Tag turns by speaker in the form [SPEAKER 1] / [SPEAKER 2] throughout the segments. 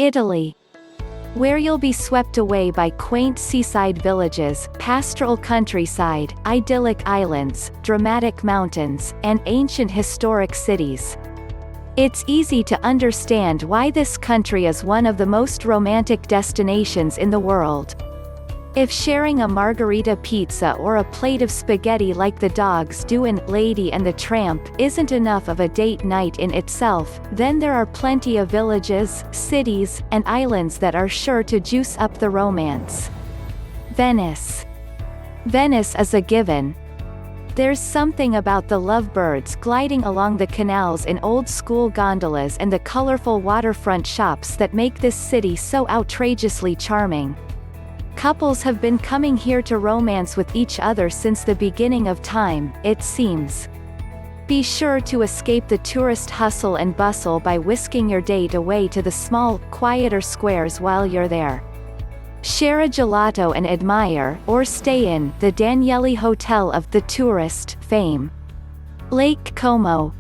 [SPEAKER 1] Italy, where you'll be swept away by quaint seaside villages, pastoral countryside, idyllic islands, dramatic mountains, and ancient historic cities. It's easy to understand why this country is one of the most romantic destinations in the world. If sharing a margarita pizza or a plate of spaghetti like the dogs do in Lady and the Tramp isn't enough of a date night in itself, then there are plenty of villages, cities, and islands that are sure to juice up the romance. Venice. Venice is a given. There's something about the lovebirds gliding along the canals in old-school gondolas and the colorful waterfront shops that make this city so outrageously charming. Couples have been coming here to romance with each other since the beginning of time, it seems. Be sure to escape the tourist hustle and bustle by whisking your date away to the small, quieter squares while you're there. Share a gelato and admire, or stay in, the Danieli Hotel of the tourist fame. Lake Como.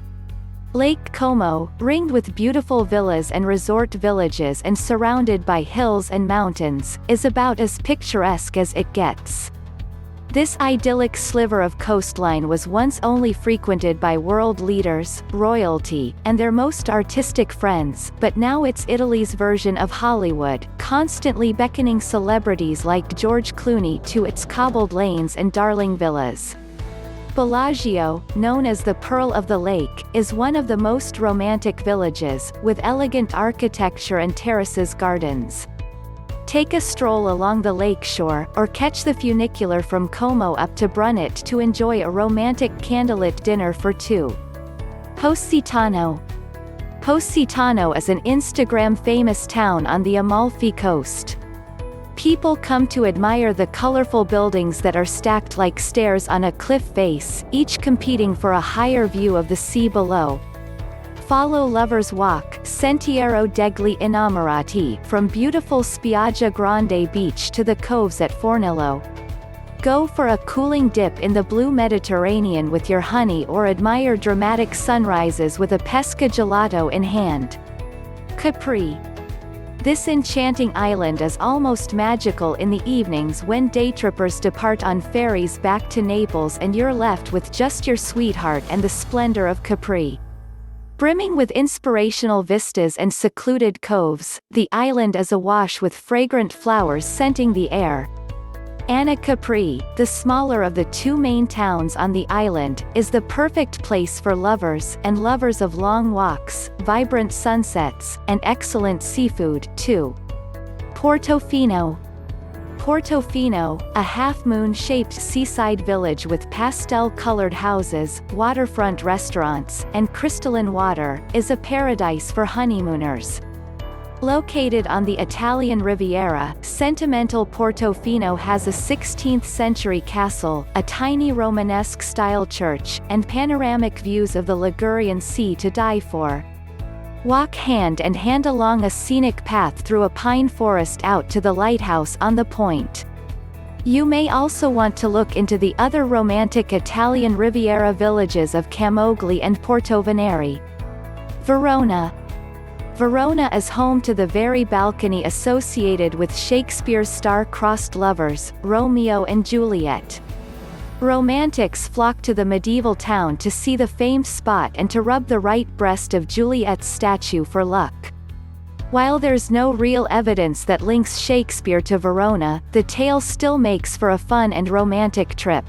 [SPEAKER 1] Lake Como, ringed with beautiful villas and resort villages and surrounded by hills and mountains, is about as picturesque as it gets. This idyllic sliver of coastline was once only frequented by world leaders, royalty, and their most artistic friends, but now it's Italy's version of Hollywood, constantly beckoning celebrities like George Clooney to its cobbled lanes and darling villas. Bellagio, known as the Pearl of the Lake, is one of the most romantic villages, with elegant architecture and terraces gardens. Take a stroll along the lake shore, or catch the funicular from Como up to Brunette to enjoy a romantic candlelit dinner for two. Positano. Positano is an Instagram-famous town on the Amalfi Coast. People come to admire the colorful buildings that are stacked like stairs on a cliff face, each competing for a higher view of the sea below. Follow Lover's Walk, Sentiero degli Innamorati, from beautiful Spiaggia Grande Beach to the coves at Fornillo. Go for a cooling dip in the blue Mediterranean with your honey or admire dramatic sunrises with a pesca gelato in hand. Capri. This enchanting island is almost magical in the evenings when daytrippers depart on ferries back to Naples and you're left with just your sweetheart and the splendor of Capri. Brimming with inspirational vistas and secluded coves, the island is awash with fragrant flowers scenting the air. Anna Capri, the smaller of the two main towns on the island, is the perfect place for lovers and lovers of long walks, vibrant sunsets, and excellent seafood, too. Portofino. Portofino, a half-moon-shaped seaside village with pastel-colored houses, waterfront restaurants, and crystalline water, is a paradise for honeymooners. Located on the Italian Riviera, sentimental Portofino has a 16th-century castle, a tiny Romanesque-style church, and panoramic views of the Ligurian Sea to die for. Walk hand in hand along a scenic path through a pine forest out to the lighthouse on the point. You may also want to look into the other romantic Italian Riviera villages of Camogli and Portovenere. Verona. Verona is home to the very balcony associated with Shakespeare's star-crossed lovers, Romeo and Juliet. Romantics flock to the medieval town to see the famed spot and to rub the right breast of Juliet's statue for luck. While there's no real evidence that links Shakespeare to Verona, the tale still makes for a fun and romantic trip.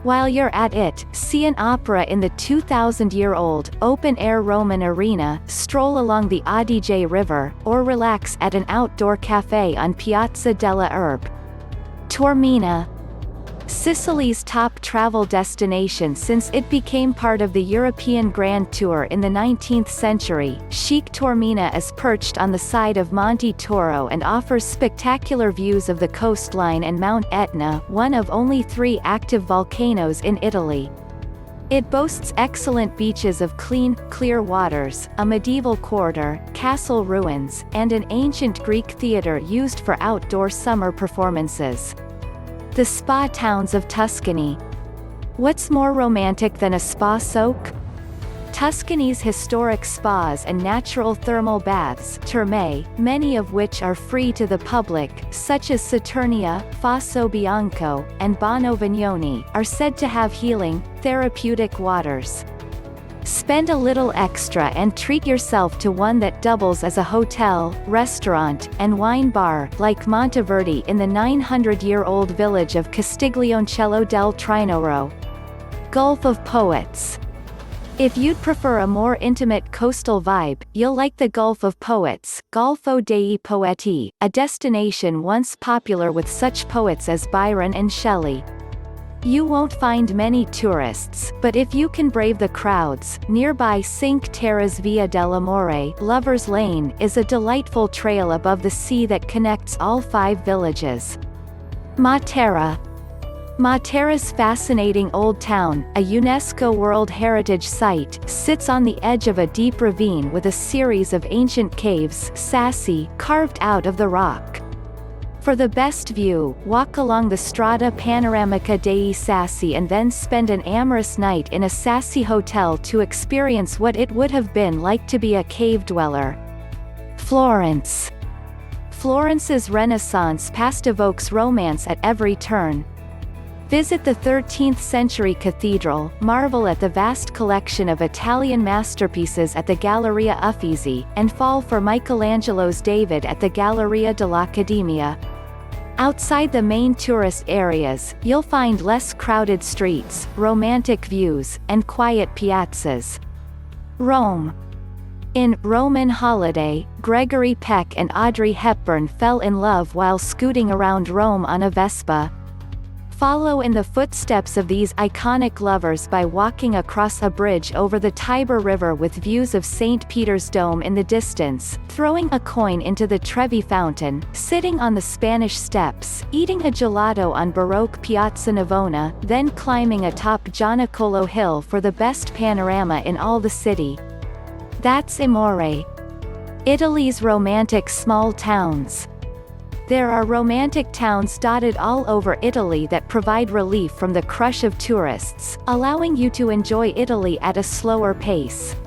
[SPEAKER 1] While you're at it, see an opera in the 2,000-year-old, open-air Roman arena, stroll along the Adige River, or relax at an outdoor café on Piazza della Erbe. Taormina. Sicily's top travel destination since it became part of the European Grand Tour in the 19th century, chic Taormina is perched on the side of Monte Toro and offers spectacular views of the coastline and Mount Etna, one of only 3 active volcanoes in Italy. It boasts excellent beaches of clean, clear waters, a medieval quarter, castle ruins, and an ancient Greek theatre used for outdoor summer performances. The spa towns of Tuscany. What's more romantic than a spa soak? Tuscany's historic spas and natural thermal baths terme, many of which are free to the public, such as Saturnia, Fosso Bianco, and Bono Vignoni, are said to have healing, therapeutic waters. Spend a little extra and treat yourself to one that doubles as a hotel, restaurant, and wine bar, like Monteverdi in the 900-year-old village of Castiglioncello del Trinoro. Gulf of Poets. If you'd prefer a more intimate coastal vibe, you'll like the Gulf of Poets, Golfo dei Poeti, a destination once popular with such poets as Byron and Shelley. You won't find many tourists, but if you can brave the crowds, nearby Cinque Terre's Via dell'Amore, Lover's Lane, is a delightful trail above the sea that connects all 5 villages. Matera. Matera's fascinating old town, a UNESCO World Heritage Site, sits on the edge of a deep ravine with a series of ancient caves sassi carved out of the rock. For the best view, walk along the Strada Panoramica dei Sassi and then spend an amorous night in a Sassi hotel to experience what it would have been like to be a cave dweller. Florence. Florence's Renaissance past evokes romance at every turn. Visit the 13th-century cathedral, marvel at the vast collection of Italian masterpieces at the Galleria Uffizi, and fall for Michelangelo's David at the Galleria dell'Accademia. Outside the main tourist areas, you'll find less crowded streets, romantic views, and quiet piazzas. Rome. In Roman Holiday, Gregory Peck and Audrey Hepburn fell in love while scooting around Rome on a Vespa. Follow in the footsteps of these iconic lovers by walking across a bridge over the Tiber River with views of St. Peter's Dome in the distance, throwing a coin into the Trevi Fountain, sitting on the Spanish Steps, eating a gelato on Baroque Piazza Navona, then climbing atop Gianicolo Hill for the best panorama in all the city. That's Amore. Italy's romantic small towns. There are romantic towns dotted all over Italy that provide relief from the crush of tourists, allowing you to enjoy Italy at a slower pace.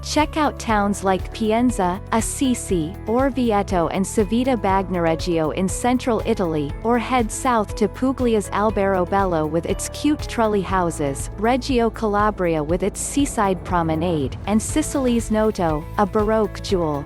[SPEAKER 1] Check out towns like Pienza, Assisi, Orvieto and Civita Bagnoregio in central Italy, or head south to Puglia's Alberobello with its cute trulli houses, Reggio Calabria with its seaside promenade, and Sicily's Noto, a Baroque jewel.